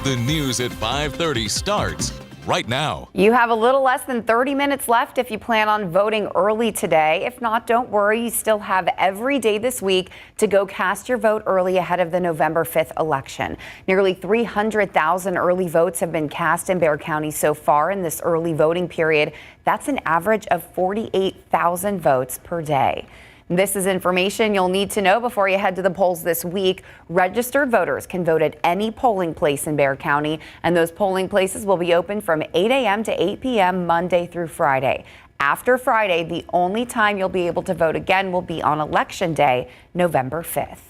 The news at 5:30 starts right now. You have a little less than 30 minutes left if you plan on voting early today. If not, don't worry. You still have every day this week to go cast your vote early ahead of the November 5th election. Nearly 300,000 early votes have been cast in Bexar County so far in this early voting period. That's an average of 48,000 votes per day. This is information you'll need to know before you head to the polls this week. Registered voters can vote at any polling place in Bexar County, and those polling places will be open from 8 a.m. to 8 p.m. Monday through Friday. After Friday, the only time you'll be able to vote again will be on Election Day, November 5th.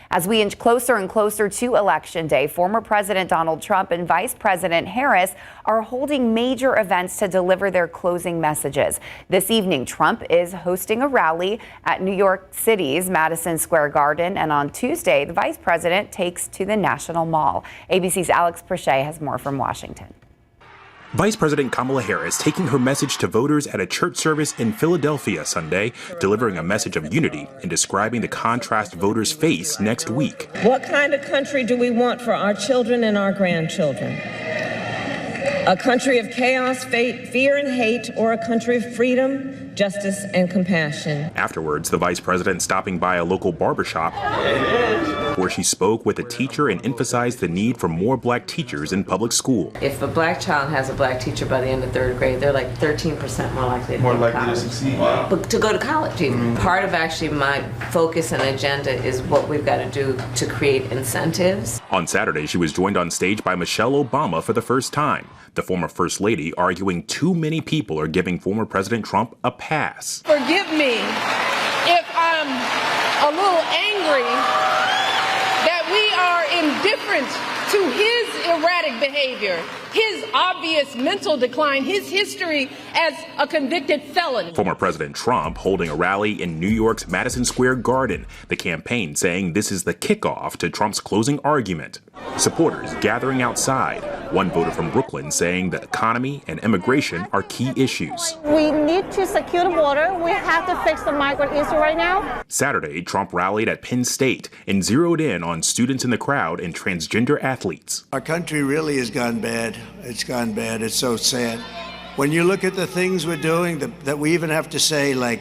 As we inch closer and closer to Election Day, former President Donald Trump and Vice President Harris are holding major events to deliver their closing messages. This evening, Trump is hosting a rally at New York City's Madison Square Garden, and on Tuesday, the Vice President takes to the National Mall. ABC's Alex Prochet has more from Washington. Vice President Kamala Harris taking her message to voters at a church service in Philadelphia Sunday, delivering a message of unity and describing the contrast voters face next week. What kind of country do we want for our children and our grandchildren? A country of chaos, fear, and hate, or a country of freedom, justice, and compassion? Afterwards, the vice president stopping by a local barbershop where she spoke with a teacher and emphasized the need for more black teachers in public school. If a black child has a black teacher by the end of third grade, they're like 13% more likely to to succeed. But to go to college even. Part of actually my focus and agenda is what we've got to do to create incentives. On Saturday, she was joined on stage by Michelle Obama for the first time. The former First Lady arguing too many people are giving former President Trump a pass. Forgive me if I'm a little angry that we are indifferent to his erratic behavior, his obvious mental decline, his history as a convicted felon. Former President Trump holding a rally in New York's Madison Square Garden, the campaign saying this is the kickoff to Trump's closing argument. Supporters gathering outside, one voter from Brooklyn saying the economy and immigration are key issues. We need to secure the border. We have to fix the migrant issue right now. Saturday, Trump rallied at Penn State and zeroed in on students in the crowd and transgender athletes. Our country really has gone bad. It's gone bad. It's so sad. When you look at the things we're doing, that we even have to say, like,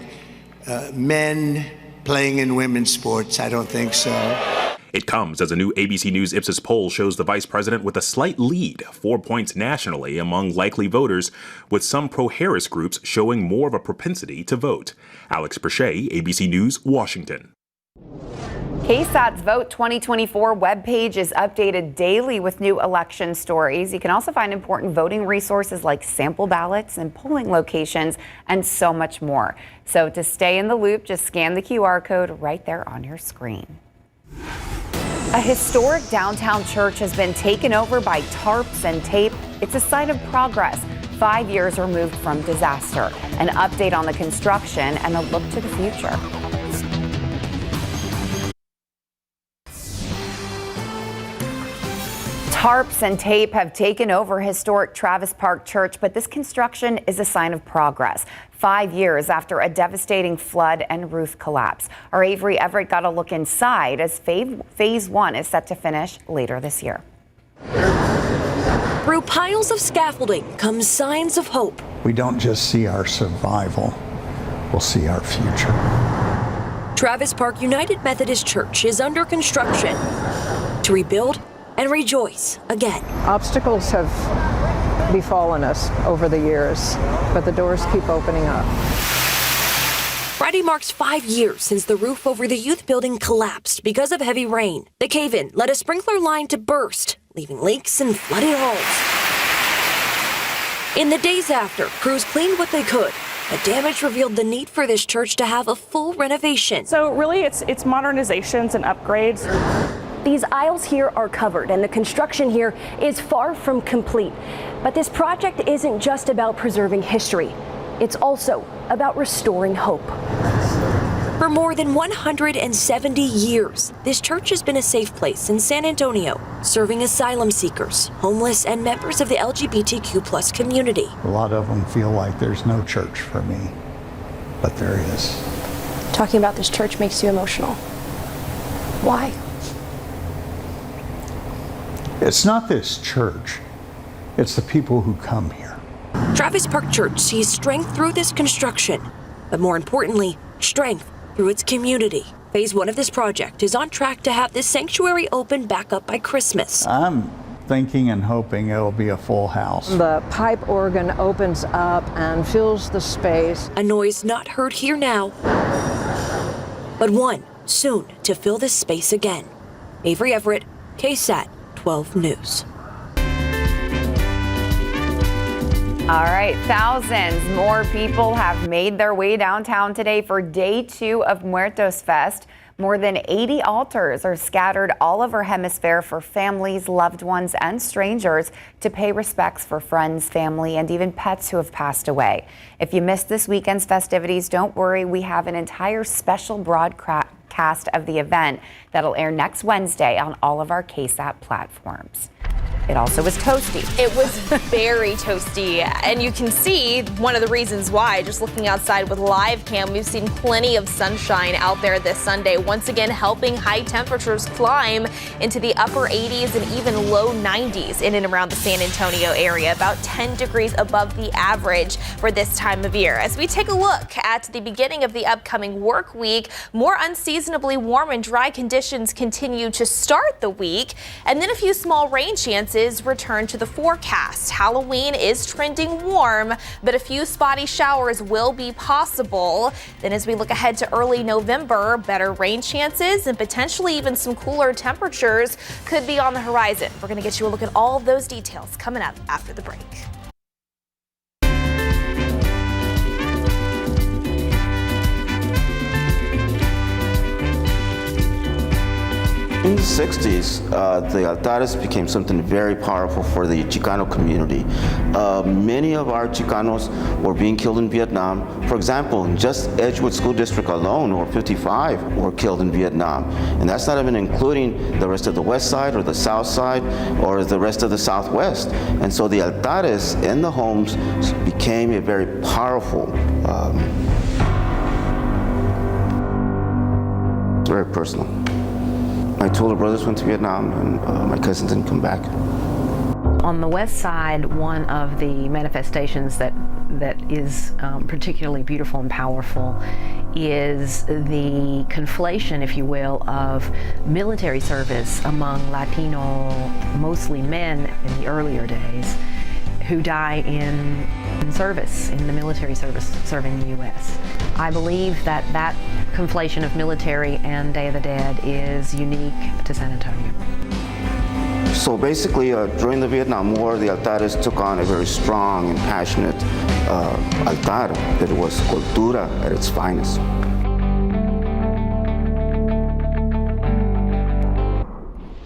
men playing in women's sports, I don't think so. It comes as a new ABC News Ipsos poll shows the vice president with a slight lead, 4 points nationally among likely voters, with some pro-Harris groups showing more of a propensity to vote. Alex Prochet, ABC News, Washington. KSAT's Vote 2024 webpage is updated daily with new election stories. You can also find important voting resources like sample ballots and polling locations and so much more. So to stay in the loop, just scan the QR code right there on your screen. A historic downtown church has been taken over by tarps and tape. It's a sign of progress. 5 years removed from disaster. An update on the construction and a look to the future. Tarps and tape have taken over historic Travis Park Church, but this construction is a sign of progress. 5 years after a devastating flood and roof collapse. Our Avery Everett got a look inside as phase 1 is set to finish later this year. Through piles of scaffolding comes signs of hope. We don't just see our survival, we'll see our future. Travis Park United Methodist Church is under construction to rebuild and rejoice again. Obstacles have befallen us over the years, but the doors keep opening up. Friday marks 5 years since the roof over the youth building collapsed because of heavy rain. The cave-in led a sprinkler line to burst, leaving leaks and flooded halls. In the days after, crews cleaned what they could. The damage revealed the need for this church to have a full renovation. So really, it's modernizations and upgrades. These aisles here are covered and the construction here is far from complete. But this project isn't just about preserving history. It's also about restoring hope. For more than 170 years, this church has been a safe place in San Antonio, serving asylum seekers, homeless, and members of the LGBTQ+ community. A lot of them feel like there's no church for me, but there is. Talking about this church makes you emotional. Why? It's not this church, it's the people who come here. Travis Park Church sees strength through this construction, but more importantly, strength through its community. Phase 1 of this project is on track to have this sanctuary open back up by Christmas. I'm thinking and hoping it'll be a full house. The pipe organ opens up and fills the space. A noise not heard here now, but one soon to fill this space again. Avery Everett, KSAT 12 News. All right, thousands more people have made their way downtown today for day 2 of Muertos Fest. More than 80 altars are scattered all over Hemisphere for families, loved ones, and strangers to pay respects for friends, family, and even pets who have passed away. If you missed this weekend's festivities, don't worry. We have an entire special broadcast of the event that'll air next Wednesday on all of our KSAT platforms. It also was toasty. It was very toasty, and you can see one of the reasons why. Just looking outside with live cam, we've seen plenty of sunshine out there this Sunday, once again helping high temperatures climb into the upper 80s and even low 90s in and around the San Antonio area, about 10 degrees above the average for this time of year. As we take a look at the beginning of the upcoming work week, more unseasonably warm and dry conditions continue to start the week, and then a few small rain chances return to the forecast. Halloween is trending warm, but a few spotty showers will be possible. Then as we look ahead to early November, better rain chances and potentially even some cooler temperatures could be on the horizon. We're going to get you a look at all of those details coming up after the break. In the 60s, the altares became something very powerful for the Chicano community. Many of our Chicanos were being killed in Vietnam. For example, in just Edgewood School District alone, over 55 were killed in Vietnam. And that's not even including the rest of the west side or the south side or the rest of the southwest. And so the altares in the homes became a very powerful, very personal. My two older brothers went to Vietnam, and my cousins didn't come back. On the west side, one of the manifestations that is particularly beautiful and powerful is the conflation, if you will, of military service among Latino, mostly men in the earlier days, who die in service, in the military service, serving the U.S. I believe that conflation of military and Day of the Dead is unique to San Antonio. So basically, during the Vietnam War, the altares took on a very strong and passionate altar that was cultura at its finest.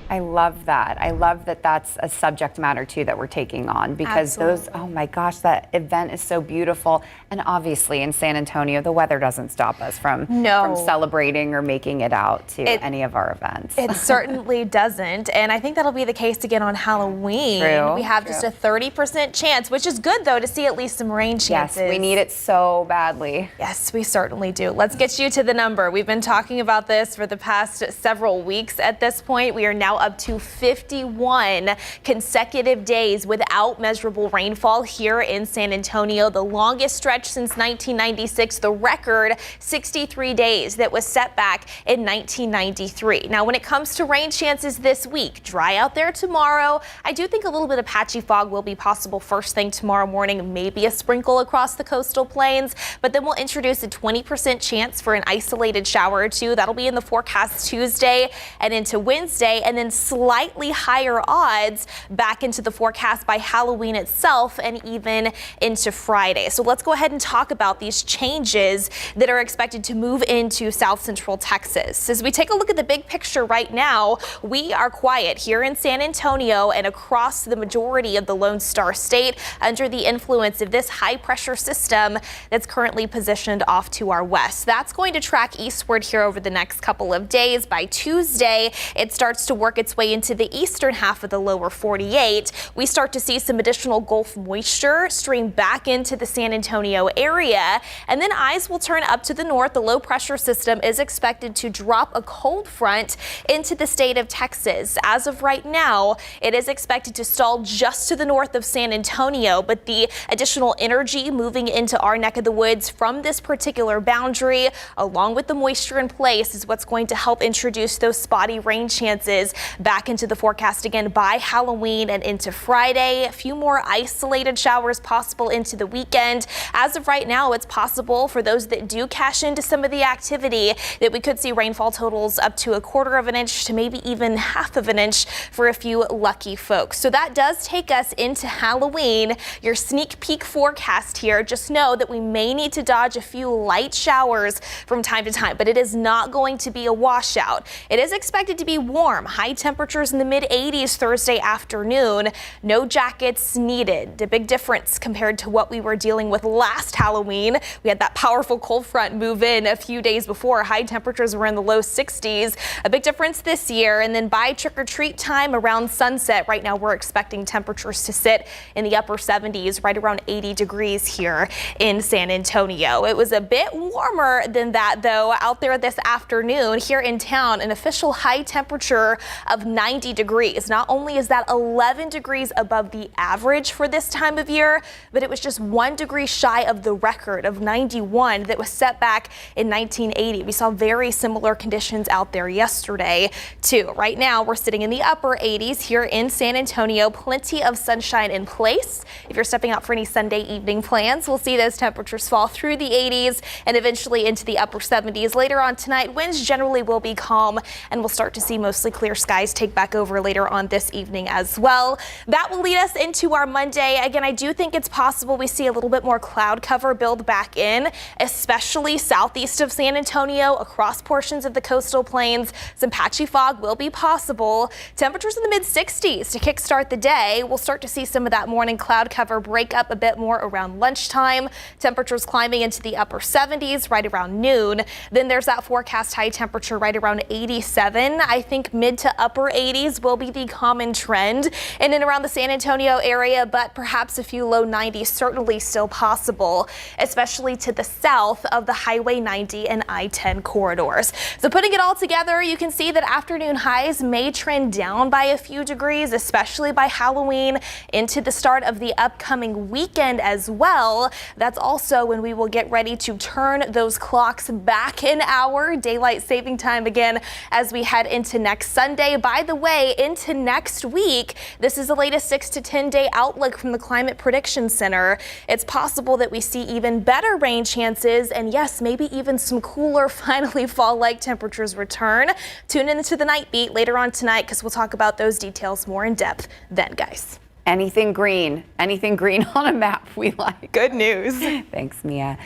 I love that. I love that that's a subject matter too that we're taking on, because those, oh my gosh, that event is so beautiful. And obviously in San Antonio, the weather doesn't stop us from celebrating or making it out to any of our events. It certainly doesn't. And I think that'll be the case again on Halloween. We have just a 30% chance, which is good though, to see at least some rain chances. Yes, we need it so badly. Yes, we certainly do. Let's get you to the number. We've been talking about this for the past several weeks at this point. We are now up to 51 consecutive days without measurable rainfall here in San Antonio, the longest stretch since 1996, the record 63 days that was set back in 1993. Now, when it comes to rain chances this week, dry out there tomorrow. I do think a little bit of patchy fog will be possible first thing tomorrow morning, maybe a sprinkle across the coastal plains, but then we'll introduce a 20% chance for an isolated shower or two. That'll be in the forecast Tuesday and into Wednesday, and then slightly higher odds back into the forecast by Halloween itself and even into Friday. So let's go ahead and talk about these changes that are expected to move into South Central Texas. As we take a look at the big picture right now, we are quiet here in San Antonio and across the majority of the Lone Star State under the influence of this high pressure system that's currently positioned off to our west. That's going to track eastward here over the next couple of days. By Tuesday, it starts to work its way way into the eastern half of the lower 48, we start to see some additional Gulf moisture stream back into the San Antonio area. And then eyes will turn up to the north. The low pressure system is expected to drop a cold front into the state of Texas. As of right now, it is expected to stall just to the north of San Antonio, but the additional energy moving into our neck of the woods from this particular boundary, along with the moisture in place, is what's going to help introduce those spotty rain chances back into the forecast again by Halloween and into Friday. A few more isolated showers possible into the weekend. As of right now, it's possible for those that do cash into some of the activity that we could see rainfall totals up to 1/4 of an inch to maybe even 1/2 of an inch for a few lucky folks. So that does take us into Halloween. Your sneak peek forecast here. Just know that we may need to dodge a few light showers from time to time, but it is not going to be a washout. It is expected to be warm. High temperatures in the mid-80s Thursday afternoon. No jackets needed. The big difference compared to what we were dealing with last Halloween. We had that powerful cold front move in a few days before. High temperatures were in the low 60s. A big difference this year. And then by trick-or-treat time around sunset, right now we're expecting temperatures to sit in the upper 70s, right around 80 degrees here in San Antonio. It was a bit warmer than that, though, out there this afternoon. Here in town, an official high temperature of 90 degrees. Not only is that 11 degrees above the average for this time of year, but it was just 1 degree shy of the record of 91 that was set back in 1980. We saw very similar conditions out there yesterday, too. Right now, we're sitting in the upper 80s here in San Antonio. Plenty of sunshine in place. If you're stepping out for any Sunday evening plans, we'll see those temperatures fall through the 80s and eventually into the upper 70s. Later on tonight, winds generally will be calm, and we'll start to see mostly clear skies take back over later on this evening as well. That will lead us into our Monday. Again, I do think it's possible we see a little bit more cloud cover build back in, especially southeast of San Antonio, across portions of the coastal plains. Some patchy fog will be possible. Temperatures in the mid-60s to kickstart the day. We'll start to see some of that morning cloud cover break up a bit more around lunchtime. Temperatures climbing into the upper 70s right around noon. Then there's that forecast high temperature right around 87. I think mid to upper 80s will be the common trend in and around the San Antonio area, but perhaps a few low 90s certainly still possible, especially to the south of the Highway 90 and I-10 corridors. So putting it all together, you can see that afternoon highs may trend down by a few degrees, especially by Halloween into the start of the upcoming weekend as well. That's also when we will get ready to turn those clocks back an hour, daylight saving time again, as we head into next Sunday. By the way, into next week, this is the latest 6 to 10 day outlook from the Climate Prediction Center. It's possible that we see even better rain chances, and yes, maybe even some cooler, finally fall-like temperatures return. Tune into the Night Beat later on tonight, because we'll talk about those details more in depth then, guys. Anything green on a map we like. Good news. Thanks, Mia.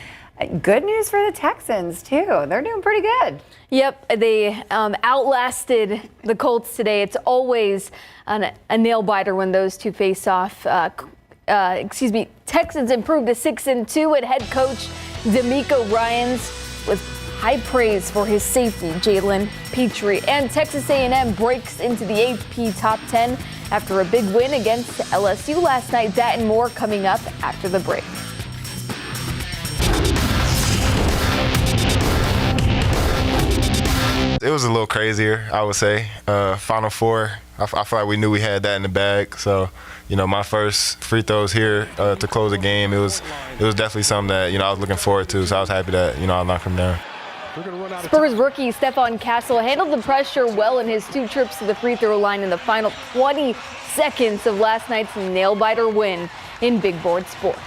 Good news for the Texans, too. They're doing pretty good. Yep, they outlasted the Colts today. It's always a nail-biter when those two face off. Texans improved to 6-2, and head coach D'Amico Ryans with high praise for his safety, Jalen Petrie. And Texas A&M breaks into the AP top 10 after a big win against LSU last night. That and more coming up after the break. It was a little crazier, I would say. Final Four, I feel like we knew we had that in the bag. So, my first free throws here to close the game, it was definitely something that, I was looking forward to. So I was happy that, I knocked them down. Spurs rookie Stephon Castle handled the pressure well in his 2 trips to the free throw line in the final 20 seconds of last night's nail-biter win in Big Board Sports.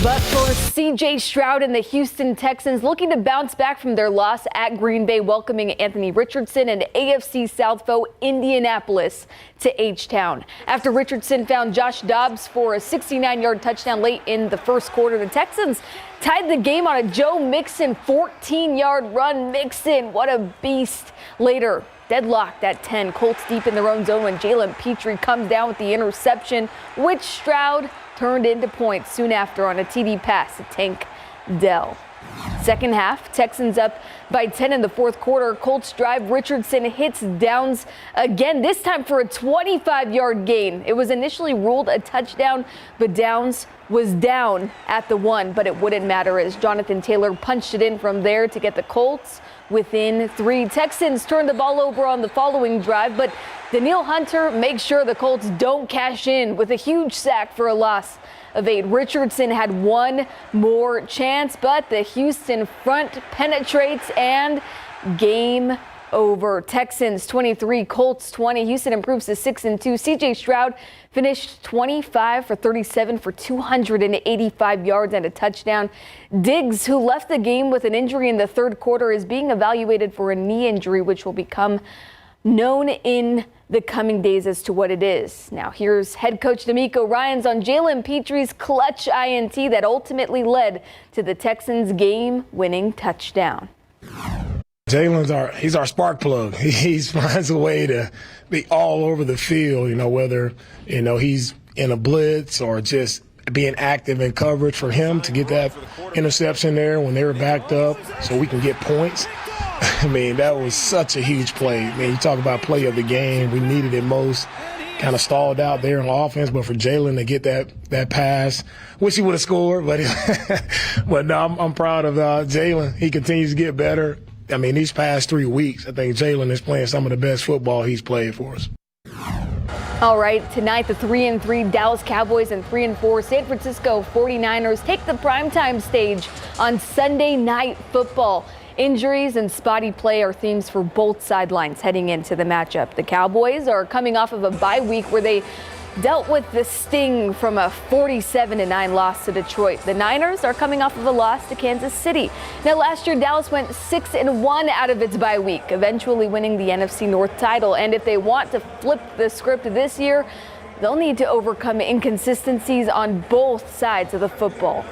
But for C.J. Stroud and the Houston Texans, looking to bounce back from their loss at Green Bay, welcoming Anthony Richardson and AFC South foe Indianapolis to H-Town. After Richardson found Josh Dobbs for a 69-yard touchdown late in the first quarter, the Texans tied the game on a Joe Mixon 14-yard run. Mixon, what a beast. Later, deadlocked at 10. Colts deep in their own zone when Jalen Petrie comes down with the interception, which Stroud turned into points soon after on a TD pass to Tank Dell. Second half, Texans up by 10 in the fourth quarter. Colts drive. Richardson hits Downs again, this time for a 25-yard gain. It was initially ruled a touchdown, but Downs was down at the 1, but it wouldn't matter as Jonathan Taylor punched it in from there to get the Colts within 3. Texans turned the ball over on the following drive, but Danielle Hunter makes sure the Colts don't cash in with a huge sack for a loss of 8. Richardson had one more chance, but the Houston front penetrates and game over. Texans 23, Colts 20. Houston improves to 6-2. CJ Stroud finished 25 for 37 for 285 yards and a touchdown. Diggs, who left the game with an injury in the third quarter, is being evaluated for a knee injury, which will become known in the coming days as to what it is. Now here's head coach D'Amico Ryans on Jalen Petre's clutch INT that ultimately led to the Texans' game-winning touchdown. Jalen's he's our spark plug. He finds a way to be all over the field, whether, he's in a blitz or just being active in coverage. For him to get that interception there when they were backed up so we can get points, I mean, that was such a huge play. I mean, you talk about play of the game. We needed it most. Kind of stalled out there on offense, but for Jalen to get that pass, wish he would have scored, but no, I'm proud of Jalen. He continues to get better. I mean, these past 3 weeks, I think Jalen is playing some of the best football he's played for us. All right, tonight the 3-3 Dallas Cowboys and 3-4 San Francisco 49ers take the primetime stage on Sunday Night Football. Injuries and spotty play are themes for both sidelines heading into the matchup. The Cowboys are coming off of a bye week where they dealt with the sting from a 47-9 loss to Detroit. The Niners are coming off of a loss to Kansas City. Now, last year, Dallas went 6-1 out of its bye week, eventually winning the NFC North title. And if they want to flip the script this year, they'll need to overcome inconsistencies on both sides of the football.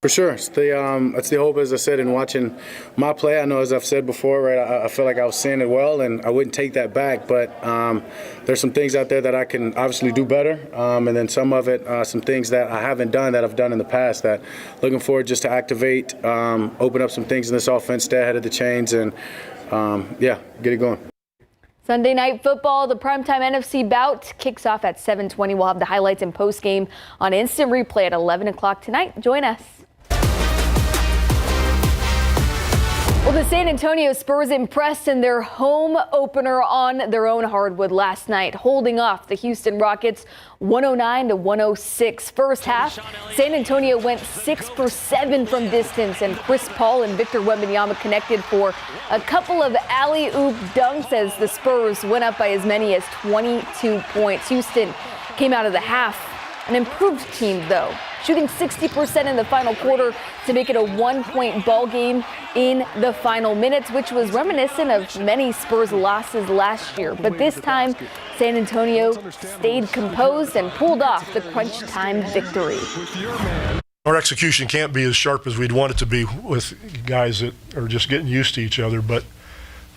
For sure. It's the hope, as I said, in watching my play. I know, as I've said before, right, I feel like I was seeing it well, and I wouldn't take that back. But there's some things out there that I can obviously do better, and then some of it, some things that I haven't done that I've done in the past that looking forward just to activate, open up some things in this offense, stay ahead of the chains, and, get it going. Sunday Night Football, the primetime NFC bout kicks off at 7:20. We'll have the highlights and postgame on instant replay at 11 o'clock tonight. Join us. Well, the San Antonio Spurs impressed in their home opener on their own hardwood last night, holding off the Houston Rockets 109-106. First half, San Antonio went 6 for 7 from distance, and Chris Paul and Victor Wembanyama connected for a couple of alley-oop dunks as the Spurs went up by as many as 22 points. Houston came out of the half an improved team, though, shooting 60% in the final quarter to make it a 1-point ball game in the final minutes, which was reminiscent of many Spurs losses last year. But this time, San Antonio stayed composed and pulled off the crunch time victory. Our execution can't be as sharp as we'd want it to be with guys that are just getting used to each other. But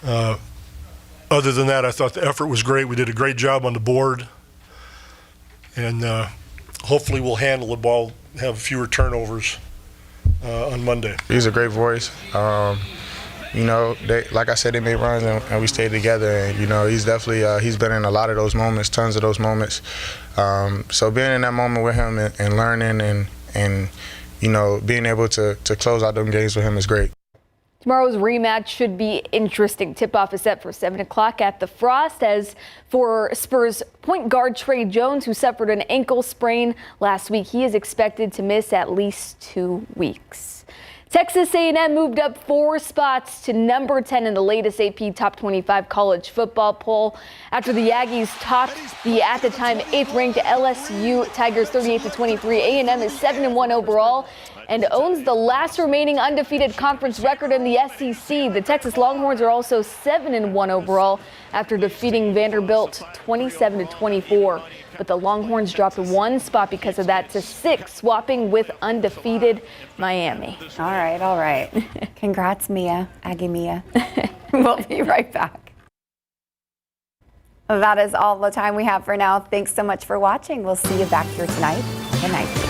other than that, I thought the effort was great. We did a great job on the board. And hopefully we'll handle the ball, have fewer turnovers on Monday. He's a great voice. Like I said, they made runs and we stayed together. And, he's definitely, he's been in a lot of those moments, tons of those moments. So being in that moment with him and learning and being able to close out them games with him is great. Tomorrow's rematch should be interesting. Tip-off is set for 7 o'clock at the Frost. As for Spurs point guard Trey Jones, who suffered an ankle sprain last week, he is expected to miss at least 2 weeks. Texas A&M moved up 4 spots to number 10 in the latest AP Top 25 college football poll after the Aggies topped the, at the time, 8th-ranked LSU Tigers 38-23. A&M is 7-1 overall and owns the last remaining undefeated conference record in the SEC. The Texas Longhorns are also 7-1 overall after defeating Vanderbilt 27-24. But the Longhorns dropped 1 spot because of that to 6, swapping with undefeated Miami. All right. Congrats, Mia, Aggie Mia. We'll be right back. That is all the time we have for now. Thanks so much for watching. We'll see you back here tonight. Good night.